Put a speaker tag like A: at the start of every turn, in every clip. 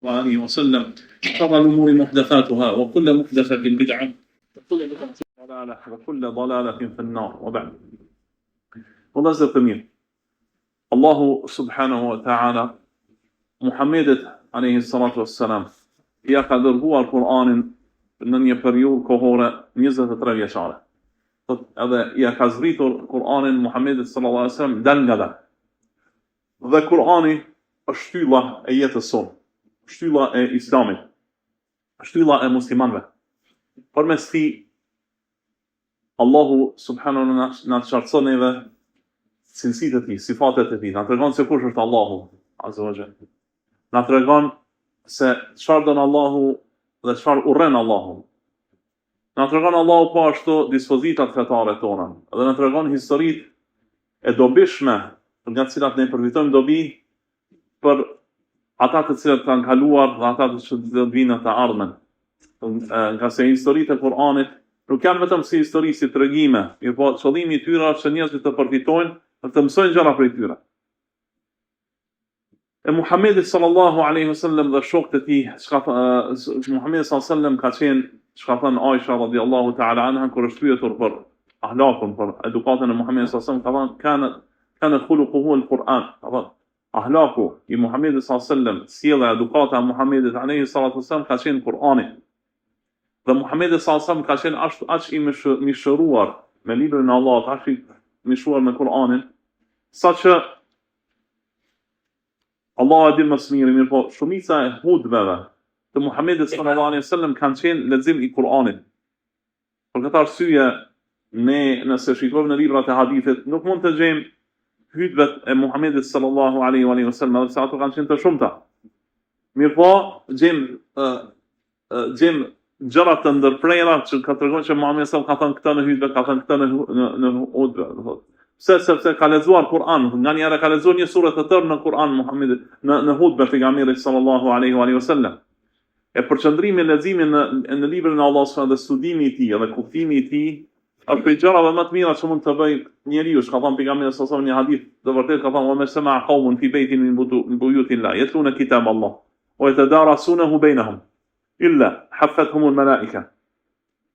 A: وآله وسلم. شر الأمور محدثاتها وكل محدثة بدعة وكل بدعة ضلالة وكل ضلالة في النار وبعد. Vëllezër të mirë, Allahu subhanahu wa ta'ala Muhammedit alayhi salatu wassalam ja ka dërguar Kur'anin në një periudhë kohore 23 vjeçare. Edhe ja ka zbritur Kur'anin Muhammedit sallallahu alaihi wasallam dal nga dal. Dhe Kur'ani është shtylla e jetës sonë, shtylla e Islamit, shtylla e muslimanëve. Përmes tij Allahu subhanahu wa ta'ala na çartson neve cilësitë e tij, sifatet e tij, na tregon se kush është Allahu azza wa jalla. Na tregon se çfarë don Allahu dhe çfarë urren Allahu. Na tregon Allahu po ashtu dispozitat fetare tona, dhe na tregon historitë e dobishme nga të cilat ne përfitojmë dobi për ata të cilët kanë kaluar dhe ata që do të vinë të ardhmen. Nga se historitë e Kur'anit nuk janë vetëm si histori, si tregime, po qëllimi i tyre është që njerëzit të përfitojnë dhe të mësojnë gjëra prej tyre. E Muhammedi sallallahu alaihi wasallam dhe shokët e tij, Muhammedi sallallahu alaihi wasallam ka qenë, çka thënë Aisha radhiyallahu ta'ala anha kur është pyetur për ahlakun, për edukatën e Muhammedit sallallahu alaihi wasallam, ka thënë kana khuluquhu al-Quran. Ahlaku i Muhammedit sallallahu alaihi wasallam, sjellja edukata e Muhammedit alaihi salatu wasallam ka qenë Kur'ani. Dhe Muhammedi sallallahu alaihi wasallam ka qenë aq i mishëruar me librin e Allahut, aq i mishëruar me Kur'anin, saqë Allah e di më së miri, po shumica e hudbeve të Muhammedit sallallahu alaihi wasallam kanë qenë lexim i Kur'anit. Për këtë arsye, ne nëse shikojmë në librat e hadithit, nuk mund të gjejmë hutbet e Muhammedit sallallahu alaihi wasallam, edhe pse ato kanë qenë të shumta. Mirpo, gjejmë gjëra të ndërprera që ka treguar që Muhamedi sallallahu alaihi wasallam ka thënë këtë në hutbë, ka thënë këtë në hutbë. Sepse ka lexuar Kur'an, nga njëra ka lexuar një sure të tërë në Kur'an Muhamedi në hutbë pejgamberit sallallahu alaihi wasallam. E përqendrimi leximin në librin e Allahut dhe studimi i tij dhe kuptimi i tij është për gjërave më të mira që mund të bëj njeriu. Ka thënë pejgamberi sallallahu alaihi wasallam një hadith, të vërtetë ka thënë: "Wa ma sama'a qawmun fi baytin min buyutillah yatluna kitab Allah wa yatadarasunahu bainahum illa haffathum al-mala'ika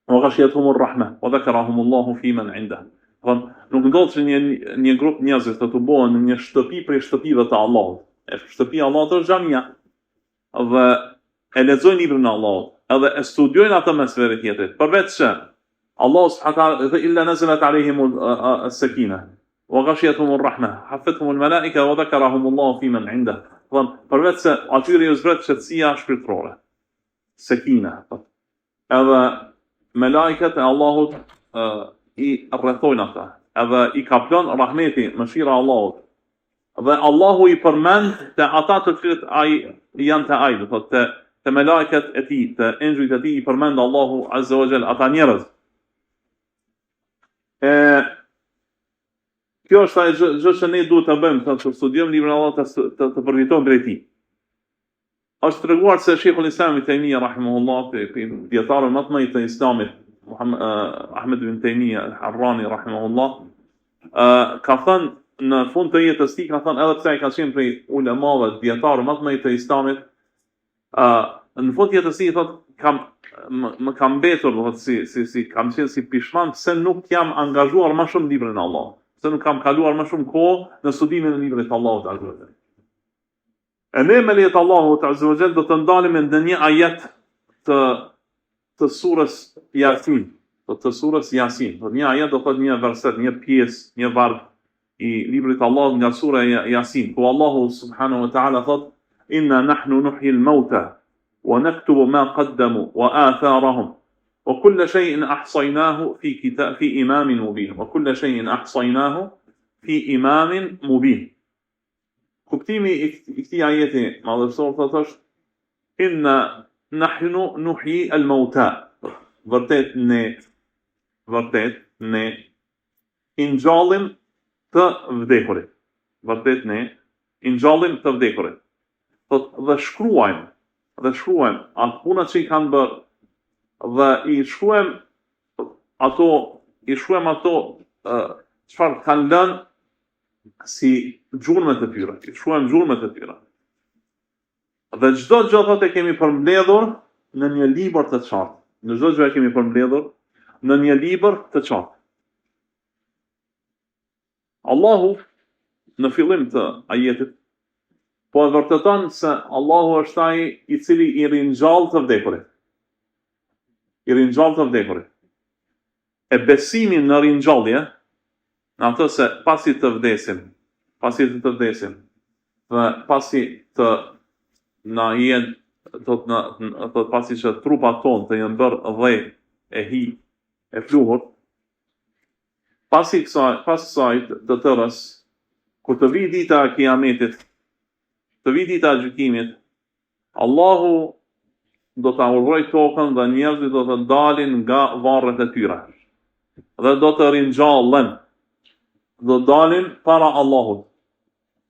A: wa ghashiyatuhum ar-rahmah wa dhakarahum Allahu fi man 'indahu." Nuk ndodh që një grup njerëzish të tubohen në një shtëpi prej shtëpive të Allahut. E shtëpia e Allahut është xhamia. Dhe e lexojnë librin e Allahut, edhe e studiojnë atë mes vetë tjetrit. Përveç se Allah subhanahu wa ta'ala illa nazalat alayhim as-sakina wa ghashiyatuhum ar-rahmah, hafathum al-malaika wa dhakarahum Allahu fi man 'indah. Përveç se atyre ju zbret qetësia shpirtërore. Sakina. Edhe melajkat e Allahut i rrethojnë ata, edhe i kaplon rahmeti, mëshira e Allahut. Dhe Allahu i përmend te ata të cilët ai janë te ai, do thotë te melajkat e tij, te engjujt e tij i përmend Allahu azza wa jalla ata njerëz. Kjo është ajo gjë që ne duhet ta bëjmë, të studiojmë librin e Allahut, të përfitojmë prej tij. Është treguar se Sheikhul Islam Ibn Taymiyyah rahimahullah, dietarë më të mëdhenj të Islamit, Ahmed ibn Taymiyyah al-Harrani rahimahullah, ka thënë në fund të jetës tij, ka thënë edhe pse ai ka qenë prej ulemave, dietarë më të mëdhenj të Islamit, në fund të jetës tij thotë më kam mbetur, do thotë si kam qenë si pishman se nuk jam angazhuar më shumë në librin e Allahut, se nuk kam kaluar më shumë kohë në studimin e librit të Allahut azza wa jalla. E ne me lejet Allahut azza wa jalla do të ndalemi në një ajet të surës Yasin, të surës Yasin. Një ajet do thotë një verset, një pjesë, një varg i librit të Allahut nga sura Yasin, ku Allahu subhanahu wa ta'ala thotë: "Inna nahnu nuhyi al-mauta wa naktubu ma qaddamu wa atharahum wa kull shay'in ahsaynahu fi imamin mubin wa kull shay'in ahsaynahu fi imamin mubin." Kuptimi i këtij ajeti madhështor thotë është: "Inna nahnu nuhyi al-mauta." Vërtet ne i ngjallim të vdekurit. Vërtet ne i ngjallim të vdekurit. Dhe shkruajmë atë punat që i kanë bërë, dhe i shkruajmë ato çfarë kanë lënë si gjurmë të tyre. I shkruajmë gjurmë të tyre. Dhe çdo gjë thotë e kemi përmbledhur në një libër të qartë. Në çdo gjë e kemi përmbledhur në një libër të qartë. Allahu në fillim të ajetit po e vërteton se Allahu është ai i cili i ringjall të vdekurit. I ringjall të vdekurit. E besimi në ringjallje, në atë se pasi të vdesim, dhe pasi të na jenë, pasi që trupat tonë të jenë bërë dhe e hi, e fluhur, pasi kësaj të tërës, kur të vi dita e kiametit, të vi dita e gjykimit, Allahu do ta urdhërojë tokën dhe njerëzit do të dalin nga varret e tyre. Dhe do të ringjallen, do dalin para Allahut.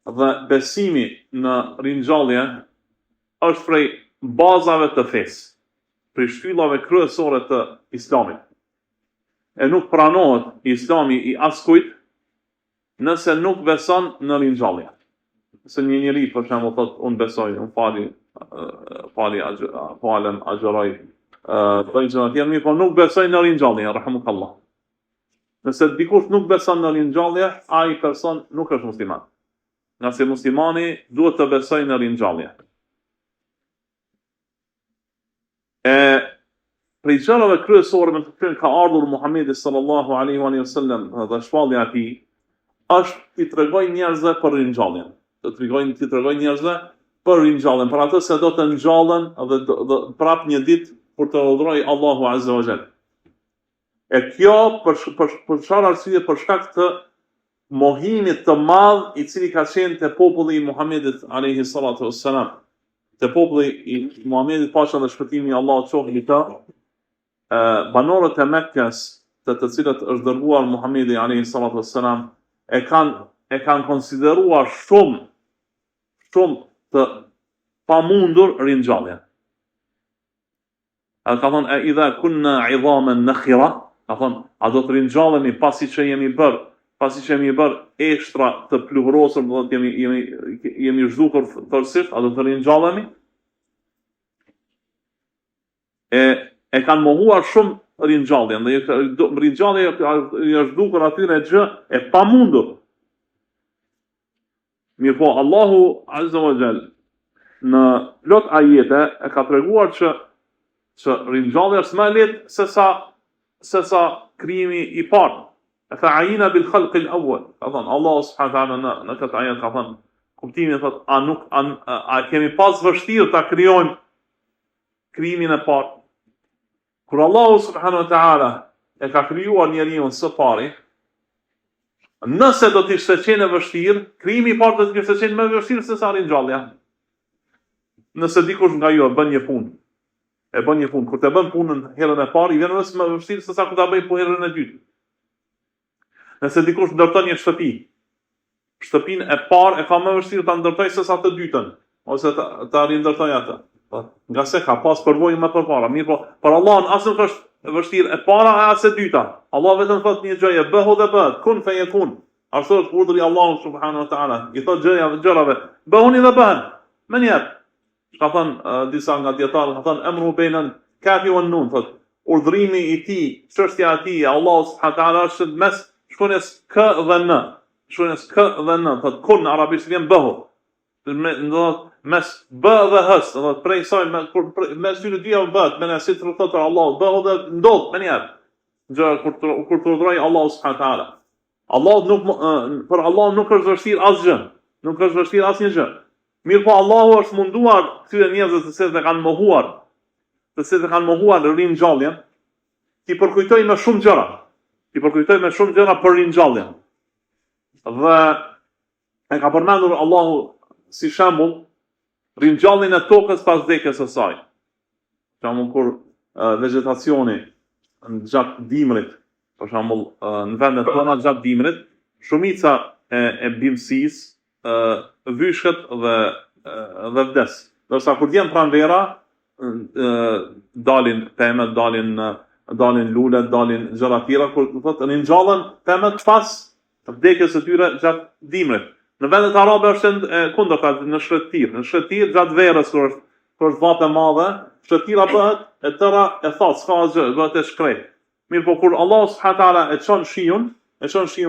A: Dhe besimi në ringjallje është prej bazave të fesë, prej shtyllave kryesore të Islamit. E nuk pranohet Islami i askujt nëse nuk beson në ringjallje. Se një njeri për shembull thotë unë besoj, unë falem, agjeroj, bëj gjëra tjera, mirë, po nuk besoj në ringjallje, rahimukallah. Nëse dikush nuk beson në ringjallje, ai person nuk është musliman. Nga se muslimani duhet të besojë në ringjallje. Prej gjërave kryesore me të cilën ka ardhur Muhamedi sallallahu alaihi wasallam dhe shpallja e tij është i tregojë njerëzve për ringjalljen. Të tregojë njerëzve për ringjalljen, për atë se do të ngjallen dhe do prap një ditë kur të urdhërojë Allahu azza wa jall. E kjo për çfarë arsye? Për shkak të mohimit të madh i cili ka qenë te populli i Muhamedit alayhi salatu wassalam. Te populli i Muhamedit paqja dhe shpëtimi i Allahut qoftë mbi të, banorët e Mekkës, të cilët është dërguar Muhamedi alayhi salatu wassalam, e kanë konsideruar shumë të pamundur ringjalljen. Ka thonë, e idha kunna idhaman nakhira, ka thonë, a do të ringjallemi pasi që jemi bërë ekstra të pluhurosur, do të jemi zhdukur tërësisht, a do të ringjallemi? E kanë mohuar shumë ringjalljen, dhe ringjallja është zhdukur atyre gjë e pamundur. Mirë po, Allahu azza wa jall në plot ajete e ka treguar që ringjallja është më lehtë se sa krijimi i parë. Fa'ayna bil khalq al awwal. Ka thënë Allahu subhanahu wa taala në këtë ajet ka thënë kuptimin thotë a kemi pas vështirë ta krijojmë krijimin e parë. Kur Allahu subhanahu wa taala e ka krijuar njeriu së pari, nëse do të ishte qenë vështirë, krijimi i parë do të ishte qenë më vështirë se sa ringjallja. Nëse dikush nga ju bën një punë, kur të bën punën herën e parë, i vjen më vështirë se sa kur ta bëj herën e dytë. Nëse dikush ndërton një shtëpinë e parë e ka më vështirë ta ndërtojë se sa të dytën, ose ta rindërtojë atë. Nga se ka pas përvojë më përpara. Mirë po, për Allahun as nuk është vështirë e para as e dyta. Allah vetëm thotë një gjë, bëhu dhe bëhet, kun feyekun. Ashtu është urdhri i Allahut subhanahu wa taala. I thotë gjërave, bëhuni dhe bëhen. Më njëherë, ka thënë disa nga dietarët, ka thënë emru bejnën kafi wan nun, thotë urdhrimi i tij, çështja e tij, Allahu subhanahu wa taala është mes shkronjës k dhe n. Shkronjës k dhe n, thotë kun arabisht vjen bëhu. Mes b dhe hës, do të prej saj mes tyre dyja bëhet, me nëse të thotë Allahu bëhu dhe ndodh më njëherë. Gjë kur të urdhroi Allahu subhanahu wa taala. Për Allah nuk është vështirë asgjë. Nuk është vështirë asnjë gjë. Mirë po Allahu është munduar këtyre njerëzve të cilët e kanë mohuar ringjalljen, ti përkujtoj me shumë gjëra për ringjalljen. Dhe e ka përmendur Allahu si shembull ringjalljen e tokës pas vdekjes së saj. Shembull kur vegetacioni gjatë dimrit, për shembull në vendet tona gjatë dimrit, shumica e bimësisë vyshet dhe vdes. Dorsa kur vjen pranvera, dalin pemet, dalin lulet, dalin gjëra tjera, kur thotë ringjallen pemet pas vdekjes së tyre gjatë dimrit. Në vendet arabe është kundërta, në shretir gjatë verës kur është vape madhe, shretira bëhet e tëra e thatë, s'ka asgjë, bëhet e shkrejt. Mirë po kur Allah subhanahu wa taala e çon shiun për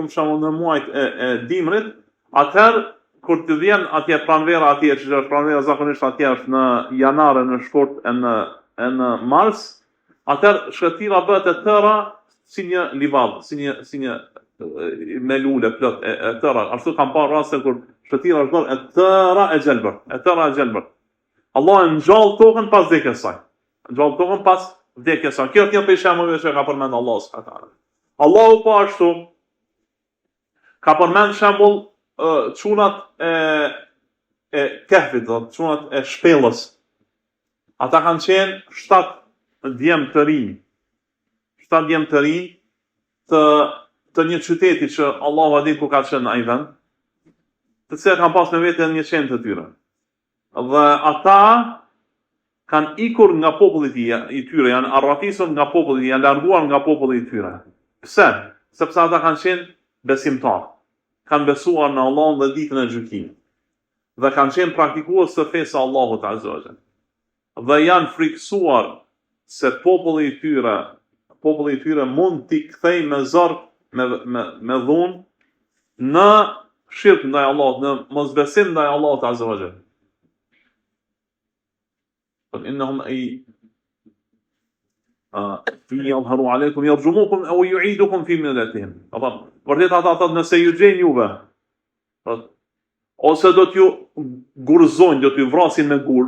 A: shembull në muajt e dimrit, atëherë kur të vjen atje pranvera atje, që është pranvera zakonisht atje është në janar, në shkurt e në mars, atëherë shretira bëhet e tëra si një livadë, si një me lule plot e tëra. Ashtu kam parë raste kur shretira është bërë e tëra e gjelbër. Allah e ngjall tokën pas vdekjes saj. Kjo është një prej shembujve që ka përmend Allah subhanahu wa taala. Allahu po ashtu ka përmend shembull çunat e Kehfit, çunat e shpellës. Ata kanë qenë 7 djem të rinj të një qyteti që Allahu e di ku ka qenë ai vend, të cilët kanë pas me vete 100 të tyre. Dhe ata kanë ikur nga populli i tyre, janë arratisur nga populli, janë larguar nga populli i tyre. Pse? Sepse ata kanë qenë besimtar, kanë besuar në Allahun dhe ditën e gjykimit, dhe kanë qenë praktikues të fesë së Allahut azza wa jalla. Dhe janë friksuar se populli i tyre mund t'i kthej me zor, me dhunë në shirk ndaj Allahut, në mosbesim ndaj Allahut azza wa jalla. إنهم أي يظهروا عليكم يرجموكم أو يعيدكم في ملتهم. Vërtet ata thotë nëse ju gjejnë juve, ose do t'ju gurzojnë, do t'ju vrasin me gur,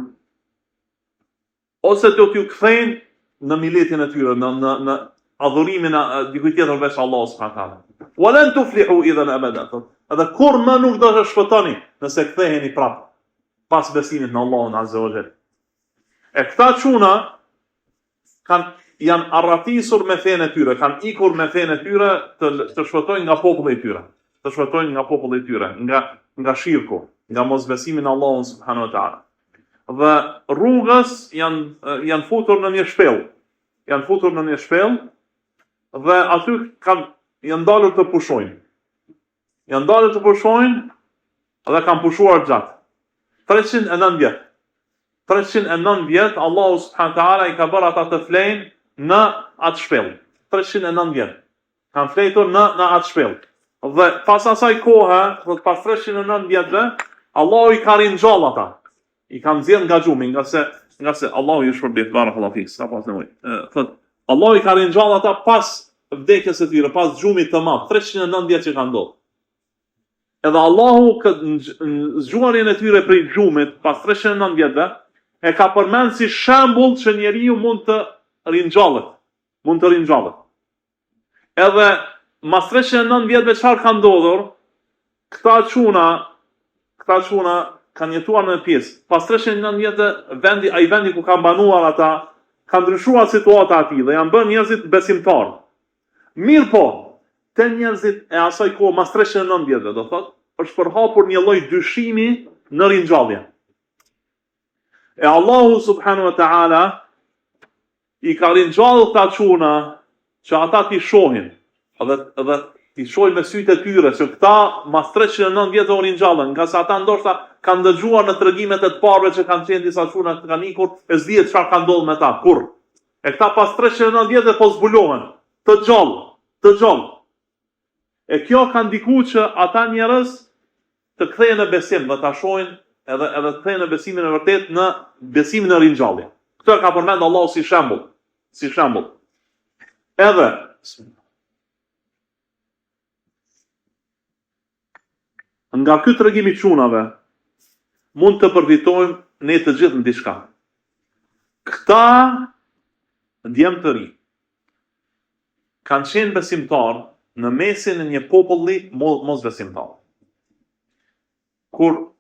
A: ose do t'ju kthejnë në miletin e tyre, në adhurimin e dikujt tjetër veç Allahut subhanahu wa taala. Walan tuflihu idhan abada. Edhe kur më nuk do të shpëtoni nëse ktheheni prapë pas besimit në Allahun azza wa jalla. E këta çuna janë arratisur me fenë e tyre, kanë ikur me fenë e tyre të shpëtojnë nga populli i tyre, nga shirku, nga mosbesimi në Allahun subhanahu wa taala. Dhe rrugës janë futur në një shpellë, dhe aty janë dalur të pushojnë. Dhe kanë pushuar gjatë 309 vjet. 309 vjet Allahu subhanahu wa taala i ka bërë ata të flejnë në atë shpellë. 309 vjet. Kanë fletur në atë shpellë. Dhe pas asaj kohe, pas 309 vjetëve, Allahu i ka ringjall ata. I ka nxjerr nga gjumi, nga se Allahu ju shpërblet barakallahu fik, sa pas nevojë. Thot Allahu i ka ringjall ata pas vdekjes së tyre, pas gjumit të madh, 309 vjet që kanë ndodhur. Edhe Allahu zgjuarjen e tyre prej gjumit pas 309 vjetëve e ka përmend si shembull që njeriu mund të ringjallet. Edhe mas 309 vjetëve çfarë ka ndodhur? Këta çuna kanë jetuar në pjesë. Pas 309 vjetëve vendi ku kanë banuar ata ka ndryshuar situata aty dhe janë bërë njerëzit besimtarë. Mirë po, te njerëzit e asaj kohë mas 309 vjetëve, do thotë, është përhapur një lloj dyshimi në ringjallje. E Allahu subhanahu wa taala i ka ringjallë ta çuna që ata t'i shohin, edhe t'i shohin me sytë e tyre se këta mas 309 vjet u ringjallën, nga sa ata ndoshta kanë dëgjuar në tregimet e të parëve që kanë qenë disa çuna që kanë ikur, e s'dihet çfarë ka ndodhur me ta, kurr. E këta pas 309 vjet po zbulohen, të gjallë. E kjo ka ndikuar që ata njerëz të kthehen në besim, dhe ta shohin edhe të kthehen në besimin e vërtet, në besimin e ringjallje. Këtë ka përmend Allahu si shembull. Edhe nga ky tregim i çunave mund të përfitojmë ne të gjithë në diçka. Këta djem të ri kanë qenë besimtar në mesin e një populli mos besimtar. Kur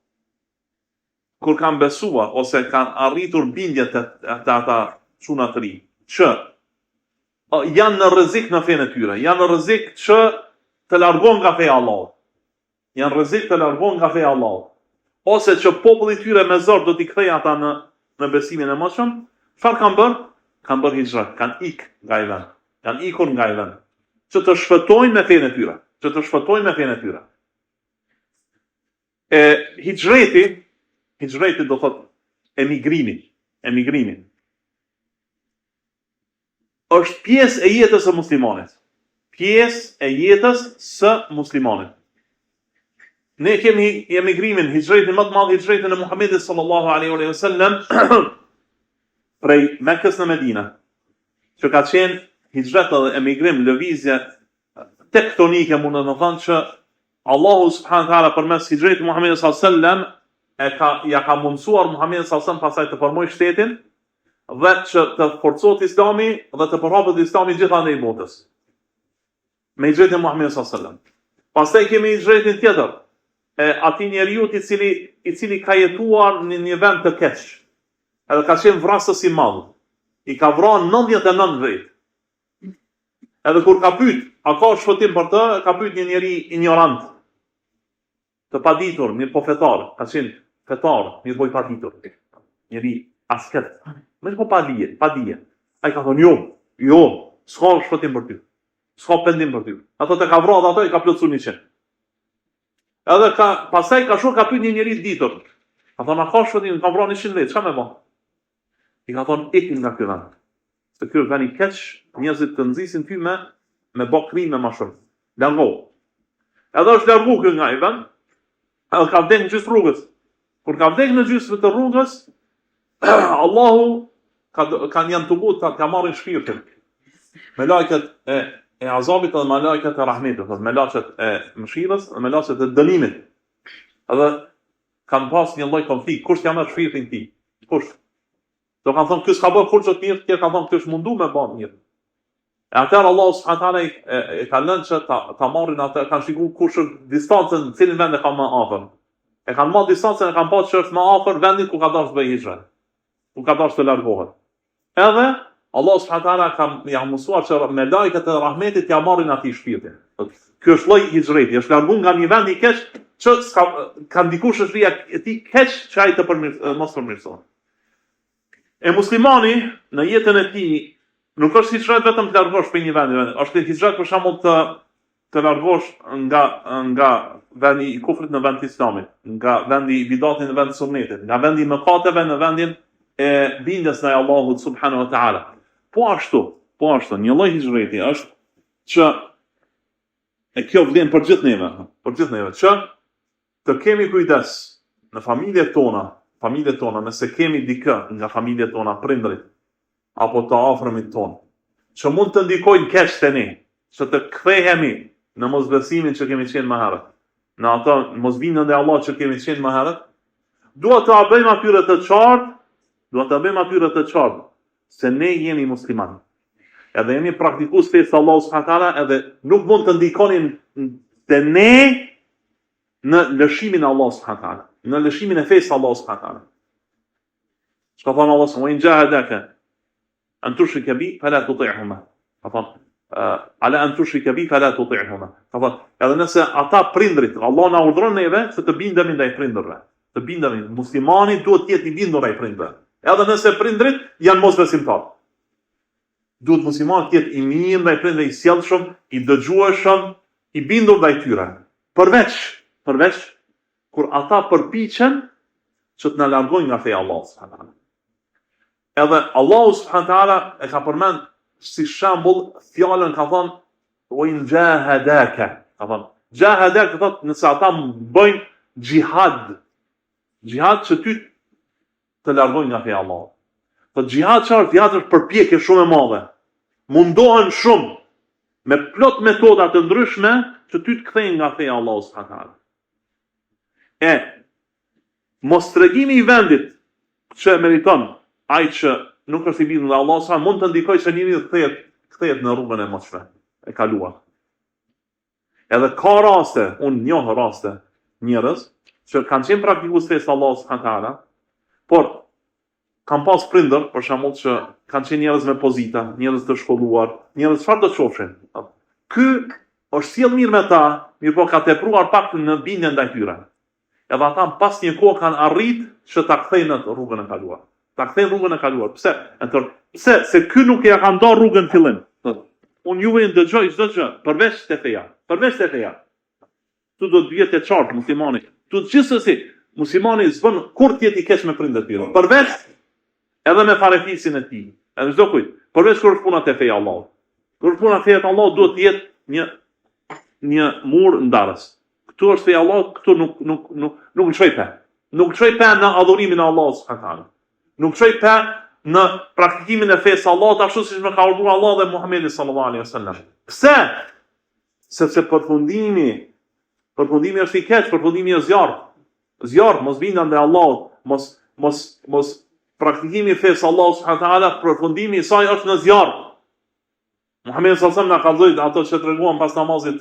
A: kanë besuar ose kanë arritur bindjet e ata çuna të ri, që janë në rrezik në fenë e tyre, janë në rrezik që të largohen nga feja e Allahut. Ose që populli i tyre me zor do t'i kthejë ata në besimin e mëshëm, çfarë kanë bërë? Kanë bërë hijrat, kanë ikur nga ai vend, që të shpëtojnë me fenë e tyre, Hijreti do thot emigrimi. Është pjesë e jetës së muslimanit. Ne kemi emigrimin, hijretin më të madh, hijretin e Muhamedit sallallahu alaihi wasallam prej Mekës në Medinë, që ka qenë hijret dhe emigrim, lëvizje tektonike, mund të thënë që Allahu subhanahu wa taala përmes hijretit Muhamedit sallallahu alaihi wasallam ja ka mundsuar Muhamedit sallallahu alaihi wasallam pasaj të formojë shtetin dhe që të forcohet Islami dhe të përhapet Islami gjithandej në botës. Me hijretin e Muhamedit sallallahu alaihi wasallam. Pastaj kemi hijretin tjetër, atij njeriu i cili ka jetuar në një vend të keq. Edhe ka qenë vrasës i madh. I ka vrarë 99 vjet. Edhe kur ka pyet, a ka shpëtim për të, ka pyet një njeri ignorant, të paditur, mirë po fetar, ka qenë fetar, mirë po i paditur. Njeri asket, mirë po pa dije. Ai ka thonë, jo, s'ka shpëtim për ty. S'ka pendim për ty. Ato të ka vrarë ato i ka plotësuar 100. Edhe pastaj ka shkuar ka pyet një njeri ditur. Ka thonë, a ka shpëtim, ka vrarë 100 vjet, çka më bën? I ka thonë, ikin nga ky vend. Se ky vend i keq, njerëzit të nxisin ty me bë krime më shumë. Largo. Edhe është largu ky nga ai vend. Edhe ka vdekur në gjysmë rrugës. Kur ka vdekur në gjysmë të rrugës, Allahu janë të butë, ka marrin shpirtin. Me lajket e azabit dhe me lajket e rahmetit, me lajket e mëshirës dhe me lajket e dënimit. Edhe kanë pas një lloj konflikt, kush ka marrë shpirtin ti? Kush? Do kanë thonë, kësë ka bërë kur që të mirë, tjerë kanë thonë, kësë mundu me bërë mirë. E atërë Allah subhanahu wa taala e ka lënë që ta marrin atë, kanë shikuar kush është distancën, në cilin vend e ka më afër. E kanë marrë distancën, e kanë pasur që është më afër vendit ku ka dashur të bëjë hijret. Ku ka dashur të largohet. Edhe Allah subhanahu wa taala ja mësuar që me lajket e rahmetit ja marrin atij shpirtin. Ky është lloj hijreti, është larguar nga një vend i keq që ka ndikuar shoqëria e tij keq që ai të mos përmirësohet. E muslimani në jetën e tij nuk është hijret vetëm të largosh prej një vendi, është hijret për shembull të largosh nga vendi i kufrit në vend të islamit, nga vendi i bidatit në vend të sunnetit, nga vendi i mëkateve në vendin e bindjes ndaj Allahut subhanahu wa taala. Po ashtu, një lloj hijreti është që e kjo vlen për gjithë neve, që të kemi kujdes në familjet tona, nëse kemi dikë nga familjet tona, prindrit, apo të afërmit tonë, që mund të ndikojnë keq te ne, që të kthehemi në mosbesimin që kemi qenë më herët, në ato mosbindjen ndaj Allahut që kemi qenë më herët, duhet të bëjmë atyre të qartë, se ne jemi muslimanë. Edhe jemi praktikues fesë Allahu subhanahu wa taala, edhe nuk mund të ndikonin te ne në lëshimin e Allahut subhanahu wa taala, në lëshimin e fesë Allahu subhanahu wa taala. Çka thon Allah subhanahu wa jahadaka an tushrika bi fala tuti'huma. Ka thon ala an tushrika bi fala tuti'huma. Ka thon edhe nëse ata prindrit, Allah na urdhëron neve se të bindemi ndaj prindërve. Të bindemi, muslimani duhet të jetë i bindur ndaj prindërve. Edhe nëse prindrit janë mosbesimtar. Duhet muslimani të jetë i mirë ndaj prindërve, i sjellshëm, i dëgjueshëm, i bindur ndaj tyre. Përveç kur ata përpiqen që të na largojnë nga feja Allahu subhanahu wa taala. Edhe Allahu subhanahu wa taala e ka përmend si shembull fjalën ka thënë wa in jahadaka. Ka thënë jahadaka thotë nëse ata bëjnë xhihad që ty të largojnë nga feja Allahu. Po xhihad është përpjekje shumë e madhe. Mundohen shumë me plot metoda të ndryshme që ty të kthejnë nga feja Allahu subhanahu wa taala. Mos tregimi i vendit që meriton ai që nuk është i bindur ndaj Allahut sa mund të ndikojë që njeriu kthehet në rrugën e mosshme e kaluar. Edhe ka raste, unë njoh raste njerëz që kanë qenë praktikues të Allahut subhanahu wa taala, por kanë pas prindër, për shembull, që kanë qenë njerëz me pozita, njerëz të shkolluar, njerëz çfarë do të qofshin. Ky është sjell mirë me ta, mirë po ka tepruar pak në bindje ndaj tyre. Edhe ata pas një kohë kanë arrit që ta kthejnë në rrugën e kaluar. Pse? Se ky nuk ja ka ndarë rrugën në fillim. Unë juve i dëgjoj çdo gjë, përveç te feja. Tu do të jetë e qartë muslimani. Tu gjithsesi, muslimani s'bën kur të jetë i keq me prindërit e tij. Përveç edhe me farefisin e tij. Edhe çdo kujt. Përveç kur puna te feja Allahut. Kur puna te feja Allahut duhet të jetë një mur ndarës. Këtu është feja Allahut, këtu nuk çoj pa. Nuk çoj pa në adhurimin e Allahut subhanahu wa taala. Nuk çoj pa në praktikimin e fesë Allahut ashtu siç më ka urdhëruar Allah dhe Muhamedi sallallahu alaihi wasallam. Pse? Sepse përfundimi është i keq, përfundimi është zjarr. Zjarr, mos binda ndaj Allahut, mos praktikimi i fesë Allahut subhanahu wa taala, përfundimi i saj është në zjarr. Muhamedi sallallahu alaihi wasallam na ka dhënë ato që treguam pas namazit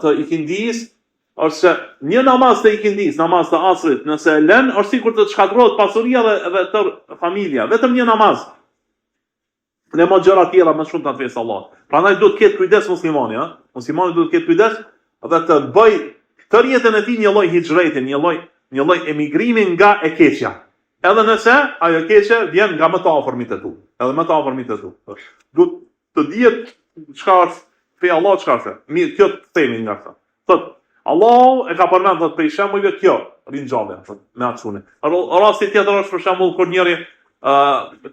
A: të ikindis, është se një namaz të ikindis, namaz të asrit, nëse e lën, është sikur të shkatërrohet pasuria dhe tër familja, vetëm një namaz. Në më gjëra tjera më shumë të fesë Allahut. Prandaj duhet të ketë kujdes muslimani, ha? Muslimani duhet të ketë kujdes dhe të bëj tër jetën e tij një lloj hijreti, një lloj emigrimi nga e keqja. Edhe nëse ajo e keqja vjen nga më të afërmit e tu, edhe më të afërmit e tu. Duhet të dihet çka është feja Allahut, çka është. Mirë, kjo themi nga këtë. Thotë Allahu e ka përmendur thotë për shembujve kjo ringjallje, thotë me atë. Rasti tjetër është për shembull kur njëri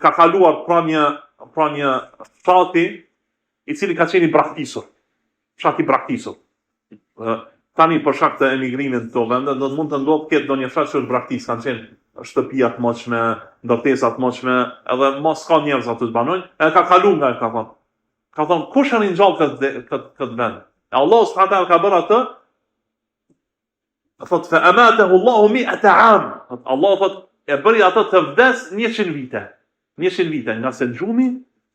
A: ka kaluar pranë një fshati i cili ka qenë i braktisur. Fshati i braktisur. Tani për shkak të emigrimit të vende do të mund të ndodhë këtë ndonjë fshat që është braktis, kanë qenë shtëpia të moshme, ndërtesa të moshme, edhe mos ka njerëz aty të banojnë, edhe ka kaluar nga ka thonë. Ka thonë kush e ringjall këtë vend? Allahu subhanahu wa taala ka bërë atë. Thot fa amatahu Allahu 100 am. Allah thot e bëri atë të vdes 100 vite. 100 vite, nga se xhumi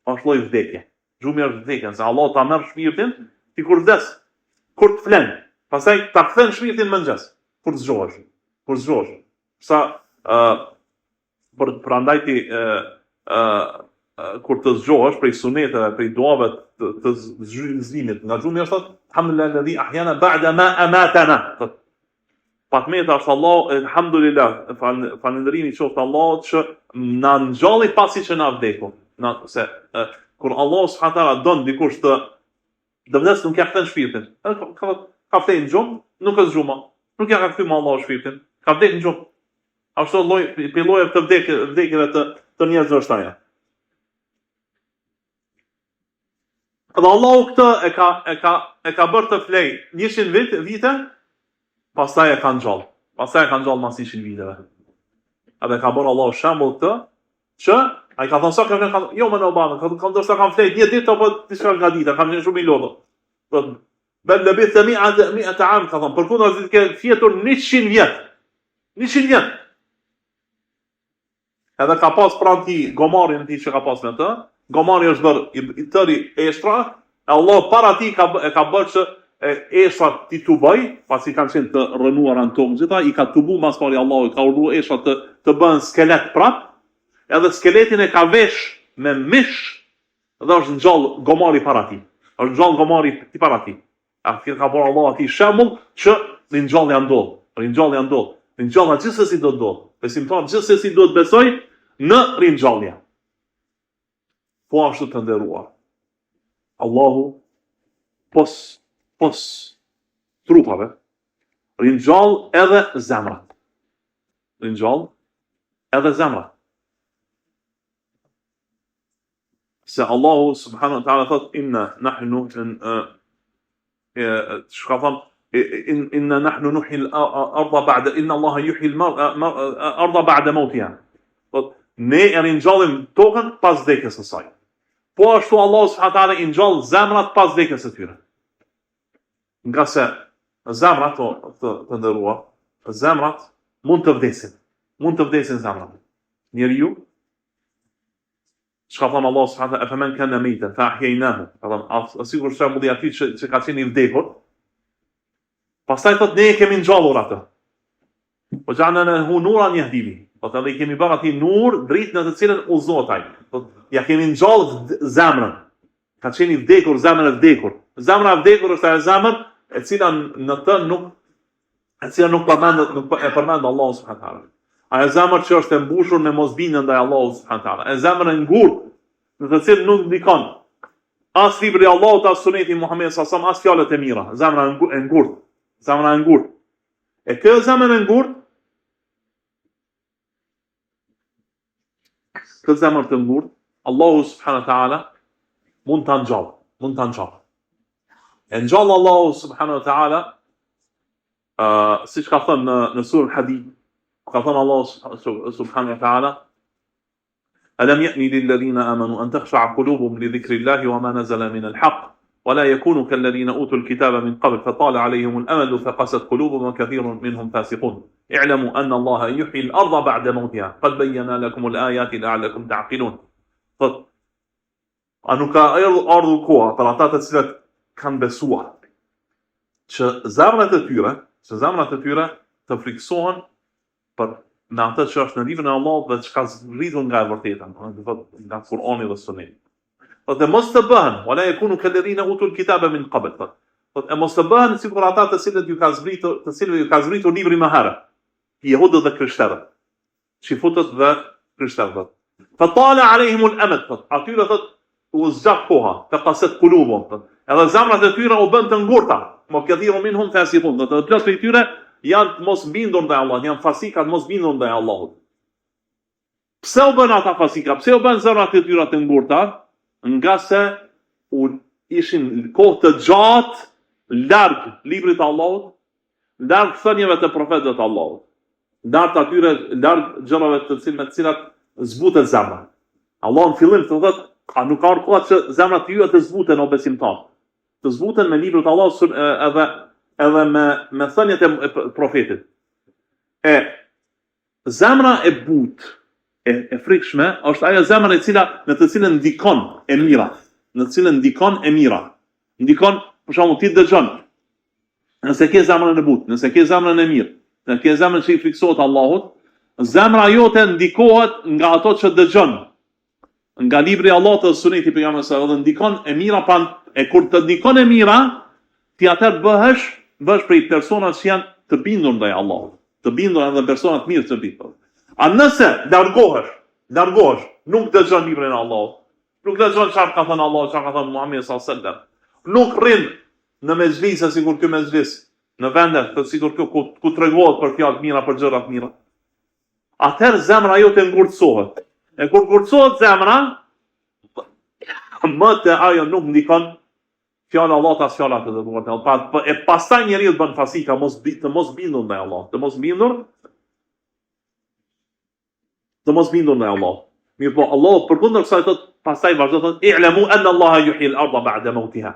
A: është lloj vdekje. Xhumi është vdekje, se Allah ta merr shpirtin ti kur vdes, kur të flen. Pastaj ta kthen shpirtin mëngjes, kur zgjohesh. Kur zgjohesh. Sa prandaj ti kur të zgjohesh prej suneteve, prej duave të zhvillimit, nga xhumi është thot alhamdulillah alladhi ahyana ba'da ma amatana. Patmeta është Allah, alhamdulillah, falënderimi qoftë Allahut që na ngjalli pasi që na vdeku. Se kur Allah subhanahu wa taala don dikush të vdes nuk ja kthen shpirtin. Ka vdekur në gjumë, nuk është gjuma. Nuk ja ka kthyr Allahu shpirtin. Ka vdekur në gjumë. Ashtu lloje të vdekjeve të njerëzve është ajo. Dhe Allahu këtë e ka bërë të flej 100 vite, pastaj e ka ngjall. Pastaj e ka ngjall mas 100 viteve. Edhe ka bërë Allahu shembull këtë që ai ka thënë sa kanë jo më në Obama, ka ndoshta kanë flet një ditë apo diçka nga dita, kanë qenë shumë i lodhur. Po bel labith 100 am ka thënë, përkundër se ke fjetur 100 vjet. 100 vjet. Edhe ka pas pranë ti gomarin ti që ka pas me të. Gomari është bërë i tëri eshtra, e Allah para ti ka bërë që eshtra ti tuboj, pasi kanë qenë të rënuara në tokë gjitha, i ka tubu mas pari Allah, ka urdhëruar eshtra të bëhen skelet prap, edhe skeletin e ka vesh me mish, dhe është ngjall gomari para ti. Është ngjall gomari ti para ti. Atë ka bërë Allah ati shembull që ringjallja ndodh. Ringjallja ndodh. Ringjallja gjithsesi do të ndodh. Besimtar gjithsesi do të besoj në ringjallje. Po ashtu të nderuar. Allahu pos trupave ringjall edhe zemrat. Ringjall edhe zemrat. Se Allahu subhanahu wa taala thot inna nahnu inna nahnu nuhyi al-ardha ba'da inna Allaha yuhyi al-ardha ba'da mawtiha. Ne e ringjallim tokën pas vdekjes së saj. Po ashtu Allahu subhanahu wa taala i ngjall zemrat pas vdekjes së tyre. Nga se zemrat të nderuar, zemrat mund të vdesin. Mund të vdesin zemrat. Njeriu çka thon Allahu subhanahu wa taala, "Afaman kana maytan fa ahyaynahu." Sigur shembulli atij që ka qenë i vdekur. Pastaj thot ne e kemi ngjallur atë. Po ja'alna nuran yahdi bihi. Po të dhe kemi bërë ati nur, dritë në të cilën udhëzohet ai. Ja kemi ngjall zemrën. Ka qenë i vdekur, zemra e vdekur. Zemra e vdekur është ajo zemër e cila në të nuk përmend Allahu subhanahu wa taala. Ajo zemër që është e mbushur me mosbindje ndaj Allahut subhanahu wa taala. Ajo zemër e ngurtë, në të cilën nuk ndikon as libri i Allahut, as suneti i Muhamedit sallallahu alaihi wasallam, as fjalët e mira. Zemra e ngurtë. Zemra e ngurtë. E kjo zemër e ngurt, këtë zemër të ngurt, Allahu subhanahu wa taala mund ta ngjall. E ngjall Allahu subhanahu wa taala, siç ka thënë në surën Hadid, ka thënë Allahu subhanahu wa taala: ألم يأن للذين آمنوا أن تخشع قلوبهم لذكر الله وما نزل من الحق ولا يكونوا كالذين أوتوا الكتاب من قبل فطال عليهم الأمد فقست قلوبهم وكثير منهم فاسقون اعلموا أن الله يحيي الأرض بعد موتها قد بينا لكم الآيات لعلكم تعقلون. A nuk ka ardhur koha për ata të cilët kanë besuar që zemrat e tyre të friksohen për me atë që është në librin e Allahut dhe çka zbritur nga e vërteta, nga Kur'ani dhe Suneti. Dhe mos të bëhen, wala yakunu kalladhina utul kitaba min qabl. E mos të bëhen sikur ata të cilëve ju ka zbritur libri më herët, jehudët dhe krishterët, shifutët dhe krishterët. Fa tala alehim al-amad, atyre thot u zgjat koha, fa qasat qulubuhum, edhe zemrat e tyre u bën të ngurta, mo kathiru minhum fasiqun, do të thotë prej tyre janë të mos bindur ndaj Allahut, janë fasika të mos bindur ndaj Allahut. Pse u bën ata fasika? Pse u bën zemrat e tyre të ngurta? Nga se u ishin kohë të gjatë larg librit të Allahut, larg thënieve të profetëve të Allahut, larg gjërave të cilat zbutet zemra. Allah në fillim të thotë, a nuk ka kohë që zemrat e juaja të zbuten o besimtar, të zbuten me librin e Allahut edhe me thënjet e profetit. Zemra e butë, e frikshme, është ajo zemra në të cilën ndikon e mira. Ndikon, për shembull, ti dëgjon. Nëse ke zemrën e butë, nëse ke zemrën e mirë, nëse ke zemrën që i friksohet Allahut, zemra jote ndikohet nga ato që dëgjon. Nga libri i Allahut dhe Suneti i pejgamberit sallallahu alajhi wasallam, ndikon e mira kur të ndikon e mira, ti atëherë bëhesh prej personave që janë të bindur ndaj Allahut, të bindur edhe persona të mirë të bindur. A nëse largohesh, nuk dëgjon librin e Allahut, nuk dëgjon çfarë ka thënë Allahu, çfarë ka thënë Muhamedi sallallahu alajhi wasallam, nuk rrin në mezhlise sikur ky mezhlis, në vende sikur kjo ku tregohet për fjalë të mira, për gjëra të mira, atëherë zemra jote ngurtësohet. E kur ngurtësohet zemra, më të ajo nuk ndikon fjala e Allahut as fjala e Allahut. E pastaj njeriu të bën fasika, të mos bindur ndaj Allahut, të mos bindur ndaj Allahut. Mirë po, Allahu përkundër kësaj thot, pastaj vazhdo thot, i'lamu anna Allaha yuhyi al-ardha ba'da mawtiha.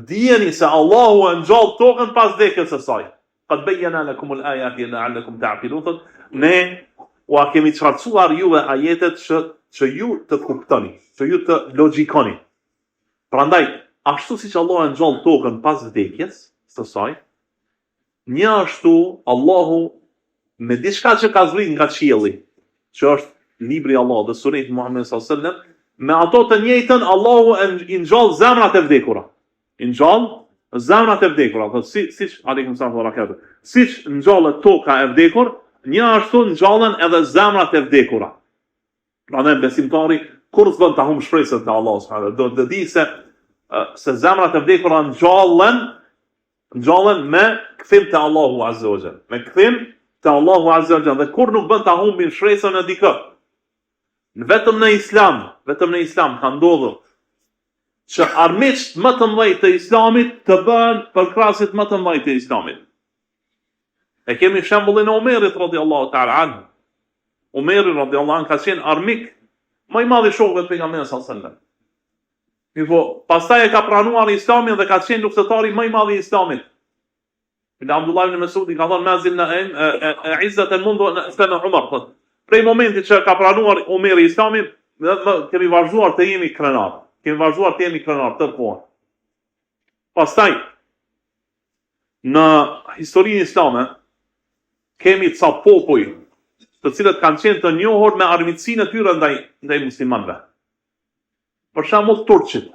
A: Dijeni se Allahu e ngjall tokën pas vdekjes së saj. Qad bayyana lakum al-ayati la'allakum ta'qilun. Ne u kemi çarçuar juve ajetet që ju të kuptoni, që ju të logjikoni. Prandaj, ashtu siç Allahu e ngjall tokën pas vdekjes së saj, një ashtu Allahu me diçka që ka zbrit nga qielli, që është libri i Allahut dhe Suneti Muhamedit sallallahu alajhi wasallam, me ato të njëjtën Allahu i ngjall zemrat e vdekura. Siç aleikum salam wa rahmatullah. Siç ngjallet toka e vdekur, një ashtu ngjallen edhe zemrat e vdekura. Prandaj besimtari kur s'bën ta humb shpresën te Allahu subhanahu wa taala, do të di se zemrat e vdekura ngjallen me kthim te Allahu azza wa jalla. Me kthim te Allahu azza wa jalla, dhe kur nuk bën ta humbin shpresën e dikë. Vetëm në Islam ka ndodhur që armiqt më të mëdhenj të Islamit të bëhen përkrasit më të mëdhenj të Islamit. E kemi shembullin e Omerit radhiyallahu ta'ala anhu. Omeri radhiyallahu anhu ka qenë armik më i madh i shokëve të pejgamberit sallallahu alajhi wasallam. Mirpo, pastaj e ka pranuar Islamin dhe ka qenë luftëtari më i madh i Islamit. Ibn Abdullah ibn Mas'ud ka thënë mazilna izzatan mundu sana Umar. Prej momentit që ka pranuar Omeri Islamin, kemi vazhduar të jemi krenar. Të kohën. Pastaj në historinë islame kemi ca popull të cilët kanë qenë të njohur me armiqsinë e tyre ndaj muslimanëve. Për shembull turqit.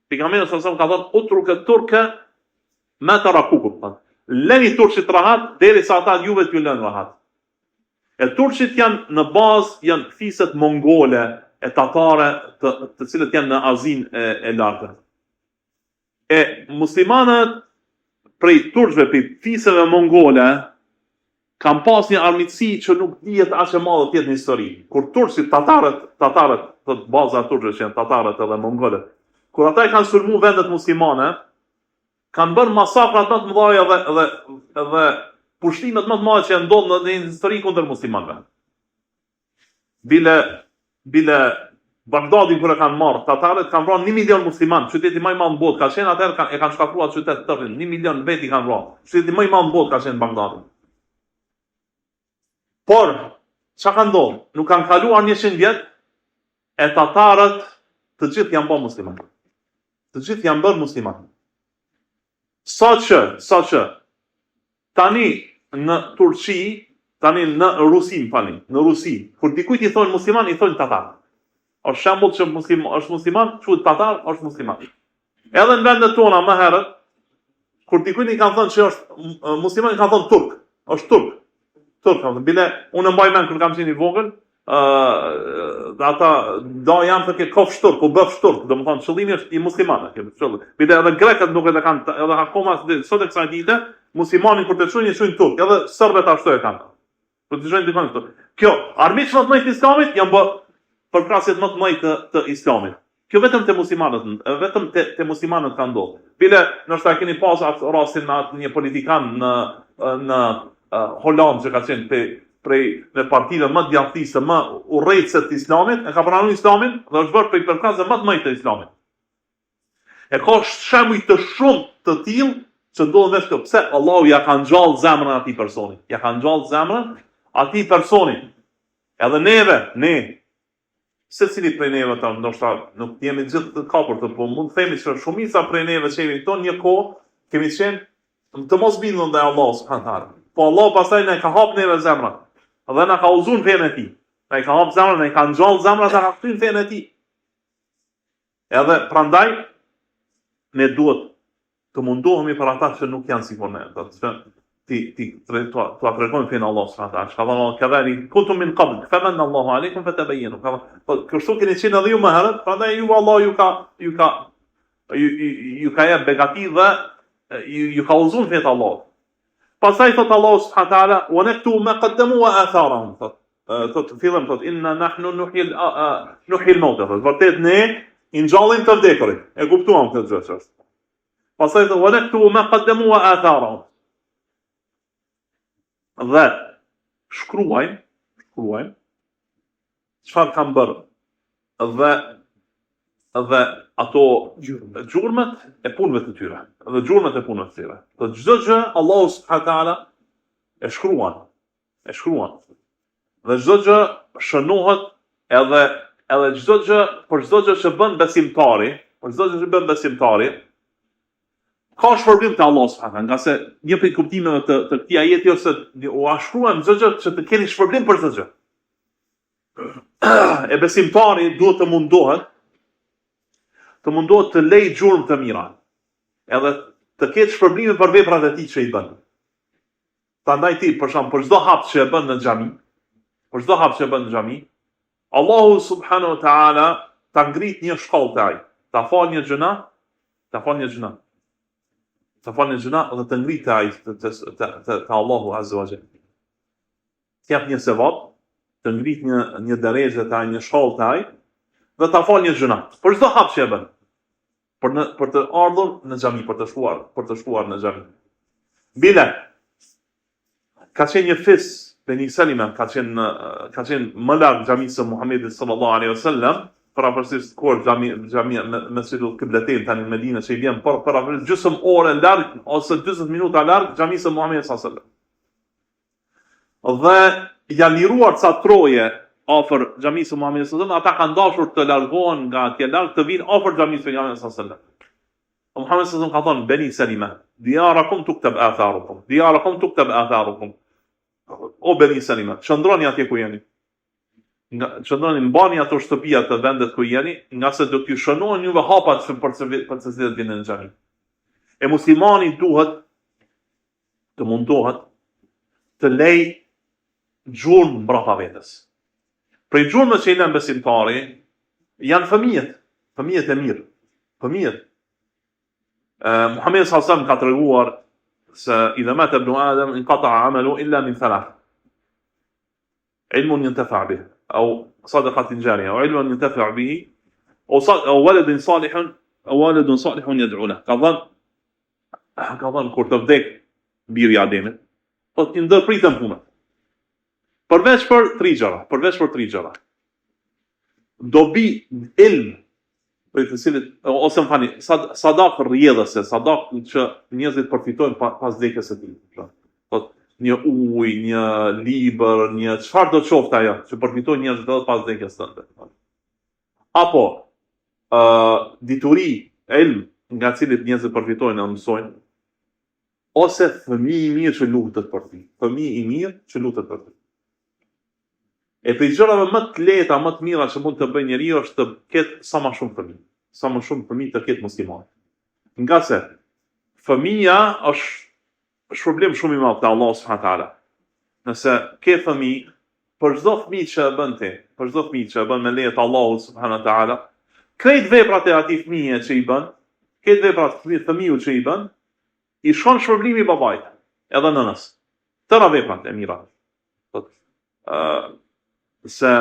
A: Pejgamberi sallallahu alajhi wasallam ka thënë utruka turka ma tarakukum. Lëni turqit rahat derisa ata juve t'ju lënë rahat. E turqit janë në bazë janë fiset mongole e tatare të cilët janë në Azinë e largët. E muslimanët prej turqve, prej fiseve mongole, kam pas një armiqësi që nuk dihet as e madhe tjetër në histori. Kur turqit, tatarët, të baza turqe që janë tatarët edhe mongolët, kur ata i kanë sulmu vendet muslimane, kanë bërë masakrat më të mëdha edhe pushtimet më të mëdha që janë ndodhur në histori kundër muslimanëve. Bile Bagdadin kur e kanë marrë, tatarët kanë vrarë 1 milion musliman, qyteti më i madh në botë, ka qenë atëherë e kanë shkatruar qytetin tërë, 1 milion veti kanë vrarë. Qyteti më i madh në botë ka qenë Bagdadi. Por çka ka ndodhur? Nuk kanë kaluar 100 vjet e tatarët të gjithë janë bërë musliman. Të gjithë janë bërë musliman. Saqë tani në Turqi, tani në Rusi, në Rusi, kur dikujt i thonë musliman, i thonë tatar. Është shembull që është musliman, quhet tatar, është musliman. Edhe në vendet tona më herët, kur dikujt i kanë thënë që është musliman, i kanë thënë turk, është turk. Turk, bile unë mbaj mend kur kam qenë i vogël, ata do janë të ke kofsh turk, u bëf turk, domethënë qëllimi është i muslimanëve, bile edhe grekët nuk e kanë, edhe akoma sot e kësaj dite, muslimanin kur të çojnë turk, edhe serbët ashtu e kanë. Kur të çojnë dikon këtu. Kjo, armiqt më të mëdhenj të islamit janë bë përkrasjet më të mëdha të islamit. Kjo vetëm te muslimanët ka ndodhur. Bile ndoshta keni pas atë rastin me atë një politikan në Hollandë që ka qenë prej në partive më djalltiste, më urrejtëse të islamit, e ka pranuar islamin dhe është bërë prej përkrasjeve më të mëdha të islamit. E ka shembuj të shumë të tillë që ndodhen vetë këtu. Pse Allahu ja ka ngjall zemrën atij personi. Ja ka ngjall zemrën atij personi. Edhe ne secili prej neve ta ndoshta nuk jemi gjithë të kapur, po mund të themi se shumica prej neve që jemi këtu një kohë kemi qenë të mos bindur ndaj Allahut subhanahu wa taala. Po Allah pastaj na ka hap neve zemrat. Dhe na ka udhëzuar fenë e tij. Na ka hap zemrën, na ka ngjall zemrat, na ka kthyr fenë e tij. Edhe prandaj ne duhet të mundohemi për ata që nuk janë sikur ne, ti tregojmë fenë Allah subhanahu wa taala. Ka thënë kadhani kuntum min qabl, famanna Allahu alaykum fatabayyanu. Kështu keni qenë edhe ju më herët, prandaj ju Allah ju ka jep begati dhe ju ka udhëzuar fenë e Allahut. Pastaj thot Allah subhanahu wa taala, "Wa naktubu ma qaddamu wa atharahum." Thot fillim thot inna nahnu nuhyil mauta. Vërtet ne i ngjallim të vdekurit. E kuptuam këtë gjë çfarë. Pastaj thot "Wa naktubu ma qaddamu wa atharahum." Dhe shkruajmë çfarë kanë bërë dhe ato gjurmët e punëve të tyre, dhe gjurmët e punëve të tyre. Dhe çdo gjë Allahu subhanahu wa taala e shkruan. Dhe çdo gjë shënohet edhe çdo gjë, për çdo gjë që bën besimtari, ka shpërblim te Allahu subhanahu wa taala, nga se një prej kuptimeve të këtij ajeti ose u shkruan çdo gjë që të keni shpërblim për çdo gjë. E besimtari duhet të mundohet të lej gjurmë të mira, edhe të ketë shpërblime për veprat e tij që i bën. Prandaj ti, për shembull, për çdo hap që e bën në xhami, Allahu subhanahu wa taala ta ngrit një shkallë te ai, ta fal një gjuna, dhe të ngrit te ai te Allahu azza wa jalla. Ti jap një sevap, të ngrit një derezhe te ai, një shkallë te ai, dhe ta fal një gjuna. Për çdo hap që e bën. Për të ardhur në xhami, për të shkuar në xhami. Bile ka qenë një fis Beni Salima, ka qenë më larg xhamisë së Muhamedit sallallahu alaihi wasallam, përapërsisht kur xhamia Mesjidul Qiblatain tani në Medinë që i vjen për gjysmë ore larg ose 40 minuta larg xhamisë së Muhamedit sallallahu alaihi wasallam. Dhe janë liruar ca troje afër xhamisë së Muhamedit sallallahu alaihi wasallam, ata kanë dashur të largohen nga atje larg të vinë afër xhamisë së Muhamedit sallallahu alaihi wasallam. Muhamedi sallallahu alaihi wasallam ka thënë Beni Salima, diyarakum tuktab atharukum. O Beni Salima, çndroni atje ku jeni. Çndroni, mbani ato shtëpia të vendet ku jeni, nga se do t'ju shënohen juve hapat për të cilët vini në xhami. E muslimani duhet të mundohet të lej gjurmë mbrapa vetes. Prej gjurmës që i lën besimtari janë fëmijët e mirë. Muhamedi sallallahu alaihi wasallam ka treguar se idha mata ibn Adam inqata'a 'amalu illa min thalath. علم ينتفع به أو صدقة جارية أو علم ينتفع به أو ولد صالح يدعو له ka dhënë kur të vdek biri i Ademit, po ti ndërpritën punën. Përveç për 3 gjëra. Dobi ilm, për të cilit ose më fani, sadak rrjedhëse, sadak që njerëzit përfitojnë pas vdekjes së tij. Po një ujë, një libër, një çfarë do të qoftë ajo që përfitojnë njerëzit edhe pas vdekjes së tij. Apo dituri, ilm nga cilit njerëzit përfitojnë dhe mësojnë, ose fëmijë i mirë që lutet për ti. E për gjërave më të lehta, më të mira që mund të bëjë njeriu është të ketë sa më shumë fëmijë të ketë musliman. Nga se fëmia është problem shumë i madh te Allahu subhanahu wa taala. Nëse ke fëmijë, për çdo fëmijë që e bën ti, për çdo fëmijë që e bën me lejet Allahut subhanahu wa taala, krejt veprat e atij fëmije që i bën, krejt veprat fëmiu që i bën, i shkon shpërblimi babait, edhe nënës. Tëra veprat e mira. Se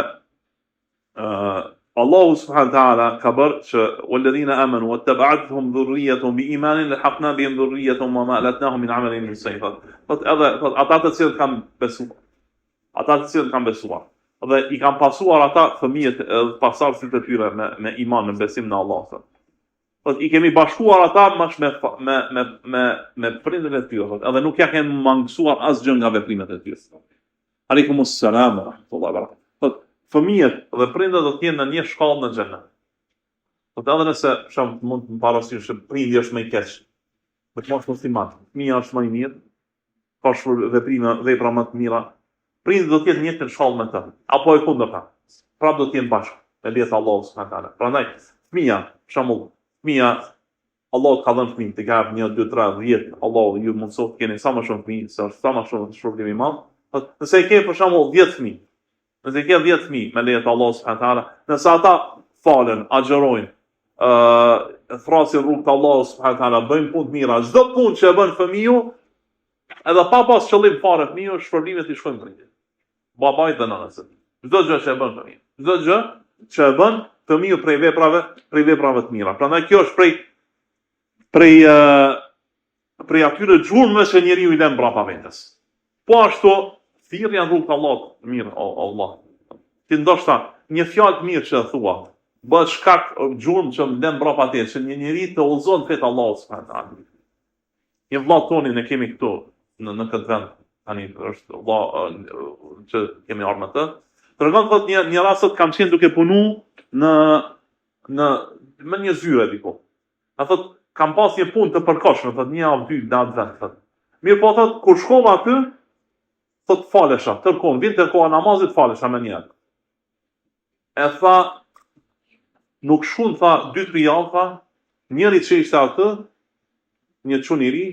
A: Allahu subhanahu wa taala ka bërë që walladhina amanu wattaba'athum dhurriyyatuhum biimanin lahaqna bihim dhurriyyatuhum wama alatnahum min 'amalihim min shay'. Ata të cilët kanë besuar. Dhe i kanë pasuar ata fëmijët e pasardhësit e tyre me iman, me besim në Allah. I kemi bashkuar ata me prindërit e tyre, edhe nuk ja kemi mangësuar asgjë nga veprimet e tyre. Alaykumus salam wa rahmatullahi wa barakatuh. Fëmijët dhe prindët do të jenë në një shkallë në xhenet. Edhe nëse mund të parasysh se prindi është më i keq, më të mos musliman, fëmia është më i mirë, ka vepra më të mira, prindi do të jetë në një shkallë me të, apo e kundërta. Prapë do të jenë bashkë me lejet Allahu subhanahu wa taala. Prandaj fëmia, Allahu ka dhënë fëmijë, të ka 1, 2, 3, 10, Allahu ju mundsoft keni sa më shumë fëmijë, se është sa më shumë shpërblim i madh. Nëse e ke për shembull 10 fëmijë, nëse ke 10 fëmijë me lejet Allahu subhanahu wa taala, nëse ata falen, agjerojnë, thrasin rrugt të Allahu subhanahu wa taala, bëjnë punë të mira, çdo punë që e bën fëmiu, edhe pa pas qëllim fare fëmiu, shpërblimet i shkojnë prindit. Babait dhe nënës. Çdo gjë që e bën fëmiu, çdo gjë që e bën fëmiu prej veprave të mira. Prandaj kjo është prej atyre gjurmëve që njeriu i lën brapa vetes. Po ashtu thirrja në rrugt të Allahut, mirë, Allah. Ti ndoshta një fjalë të mirë që e thua, bëhet shkak gjurmë që lën brapa te, që një njeri të udhëzon fet Allahut subhanahu wa taala. Një vëlla tonin e kemi këtu në këtë vend, tani është vëlla që kemi ardhur me të. Tregon thotë një rast kam qenë duke punu në një zyre diku. A thotë kam pas një punë të përkohshme, thotë 1 javë 2 datë vend thotë. Mirë po thotë kur shkova aty, thotë falesha, tërkohën, vinte koha namazit falesha me një. E tha, nuk shkon tha 2-3 javë tha, njëri që ishte aty, një çun i ri,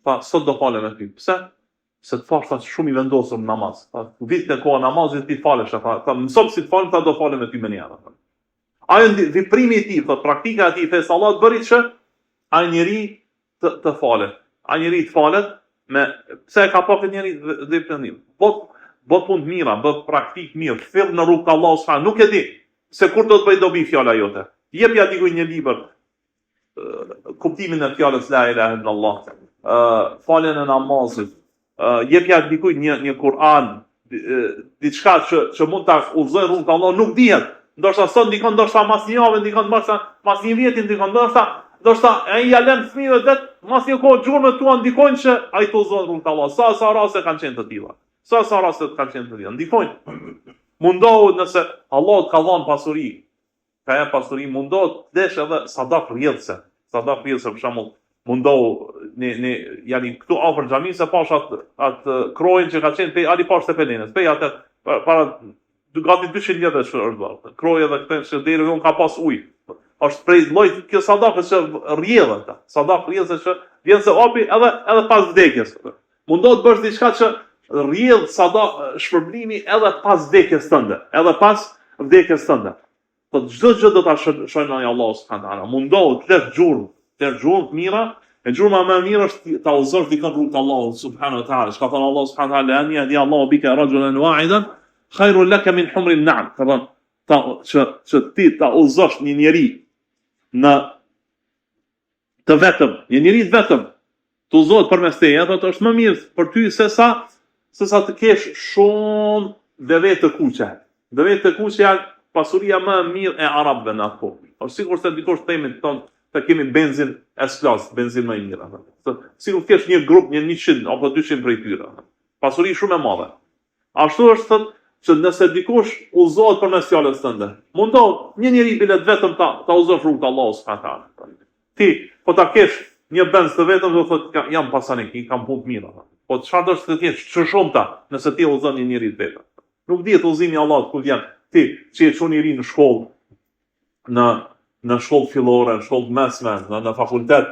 A: tha sot do falem me ty. Pse? Se të fash tha shumë i vendosur në namaz. Tha vinte koha namazit ti falesha, tha mëson si të falem, tha do falem me ty me një. Ajo veprimi i tij, thotë praktika e tij fes Allah bëri që ai njeri të falet. Ai njeri të falet me pse ka pa këtë njeri dhe prandim. Bot punë mira, bot praktik mirë, fill në rrugt të Allahut subhanahu, nuk e di se kur do të bëj dobi fjala jote. Jepja dikujt një libër, kuptimin e fjalës la ilaha illallah, faljen e namazit, jepja dikujt një Kur'an, diçka që mund ta udhëzoj rrugën të Allahut, nuk dihet. Ndoshta sot ndikon, ndoshta mas një javë, ndikon ndoshta mas një vjeti, ndikon ndoshta ai ja lën fëmijët vet, mas një kohë gjurmët tua ndikojnë që ai të udhëzon rrugën të Allahut. Sa raste kanë qenë të tilla. Sa raste kanë qenë të tilla. Ndikojnë. Mundohu nëse Allah ka dhënë pasuri, ka jep pasuri, mundohu desh edhe sadak rrjedhse. Sadak rrjedhse për shembull, mundohu yani këtu afër xhamisë pash atë krojën që ka qenë pe ali pas të pelenës. Pe atë para gati 200 vjetë është bërë. Kroja dhe këtë që deri unë ka pas ujë. Është prej llojit kjo sadaka që rrjedhën ta. Sadaka rrjedhse që vjen se hapi edhe pas vdekjes. Mundohet bësh diçka që rrjedh sadaka shpërblimi edhe pas vdekjes tënde, edhe pas vdekjes tënde. Po çdo gjë do ta shojnë ai Allahu subhanahu wa taala. Mundohet të lësh gjurmë, të mira, E gjurma më e mirë është ta udhëzosh dikon rrugën e Allahut subhanahu wa taala. Shka thënë Allah subhanahu wa taala, "An yahdi Allahu bika rajulan wahidan khairun laka min humri an-na'am." Që ti ta udhëzosh një njeri në të vetëm, një njeri të vetëm, të udhëzohet përmes teje, ato është më mirë për ty se sa të kesh shumë deve të kuqe. Deve të kuqe janë pasuria më e mirë e arabëve në atë kohë. Është sikur se dikush themin ton të kemi benzin S-Class, benzin më i mirë. Sikur kesh një grup, një 100 apo 200 prej tyre. Pasuri shumë e madhe. Ashtu është thënë që nëse dikush udhëzohet përmes fjalës tënde, mundohet një njeri bilet vetëm ta udhëzosh rrugën e Allahut subhanahu wa taala. Ti po ta kesh një benz të vetëm do thotë jam pasanik, kam punë të mira. Po çfarë do të kesh çë shumëta nëse ti udhëzon një njeri vetëm? Nuk dihet udhëzimi i Allahut kur vjen ti që je çon i ri në shkollë, në shkollë fillore, në shkollë mesme, në fakultet.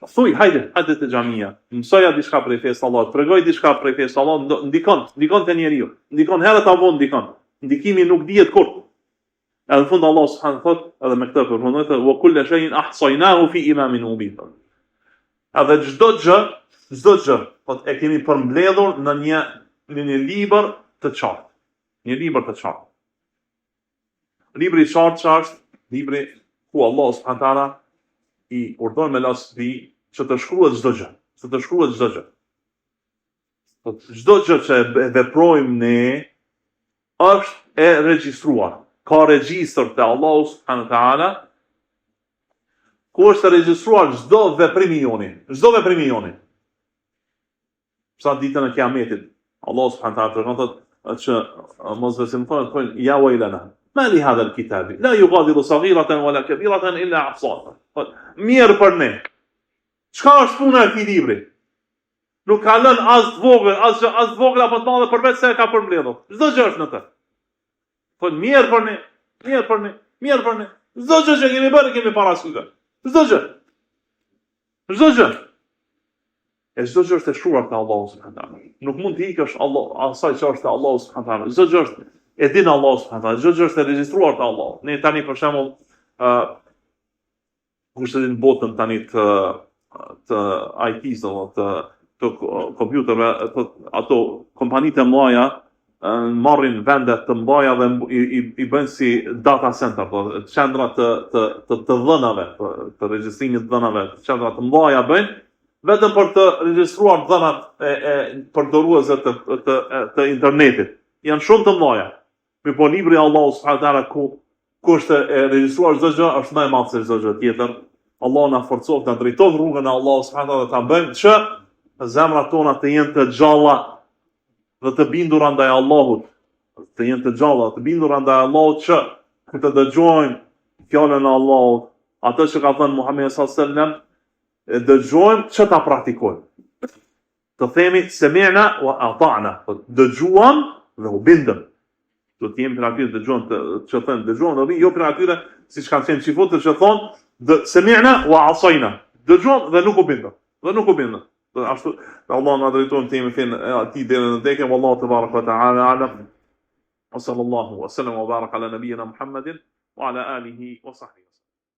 A: Thuj, hajde te xhamia. Mësoja diçka prej fesë Allahut, tregoj diçka prej fesë Allahut, ndikon te njeriu. Ndikon herët apo ndikon. Ndikimi nuk dihet kur. Edhe në fund Allah subhanahu thot, edhe me këtë përfundon thot, "Wa kullu shay'in ahsaynahu fi imamin mubin." Edhe çdo gjë, thot e kemi përmbledhur në një libër të qartë. Një libër të qartë. Libri i qartë është libri ku Allah subhanahu taala i urdhon me lasbi që të shkruhet çdo gjë, Çdo gjë që e veprojmë ne është e regjistruar. Ka regjistër te Allahu subhanahu taala ku është regjistruar çdo veprim i joni. Sa ditën e Kiametit, Allahu subhanahu taala thotë që mos besimtarët thonë ja wailana. Ma li hadha al-kitabi la yughadiru saghiratan wala kabiratan illa ahsaha. Mirë për ne. Çka është puna e këtij libri? Nuk ka lënë as të vogël, as të vogël apo të madhe përveç se e ka përmbledhur. Çdo gjë është në të. Po mirë për ne. Çdo gjë që kemi bërë kemi parasysh. Çdo gjë. E çdo gjë është e shkruar te Allahu subhanahu taala. Nuk mund të ikësh asaj që është te Allahu subhanahu taala. Çdo gjë është e din Allahu subhanahu taala. Çdo gjë është e regjistruar te Allahu. Ne tani për shembull kushtet në botën tani të IT-s, të kompjuterëve, ato kompanitë e mëdha marrin vende të mëdha dhe i bëjnë si data center, qendra të dhënave, të regjistrimit të dhënave, qendra të mëdha bëjnë vetëm për të regjistruar dhënat e përdoruesve të internetit. Janë shumë të mëdha. Me po libri Allahu subhanahu taala ku është e regjistruar çdo gjë është më e madh se çdo gjë tjetër. Allah na forcoft të drejtojmë rrugën e Allahut subhanahu taala dhe ta bëjmë që zemrat tona të jenë të gjalla dhe të bindura ndaj Allahut, që kur të dëgjojmë fjalën e Allahut, atë që ka thënë Muhamedi sallallahu alaihi wasallam, dëgjojmë që ta praktikojmë. Të themi sami'na wa ata'na, dëgjuam dhe u bindëm. Do të jemi për atyre që thënë dëgjuam dhe jo për atyre siç kanë thënë çifutët që thonë sami'na wa asayna. Dëgjuam dhe nuk u bindëm. Ashtu Allah na drejton të jemi finë atij deri në dekë, wallahu tebaraka wa ta'ala alam. Wa sallallahu wa sallam wa baraka ala nabiyyina Muhammedin wa ala alihi wa sahbihi.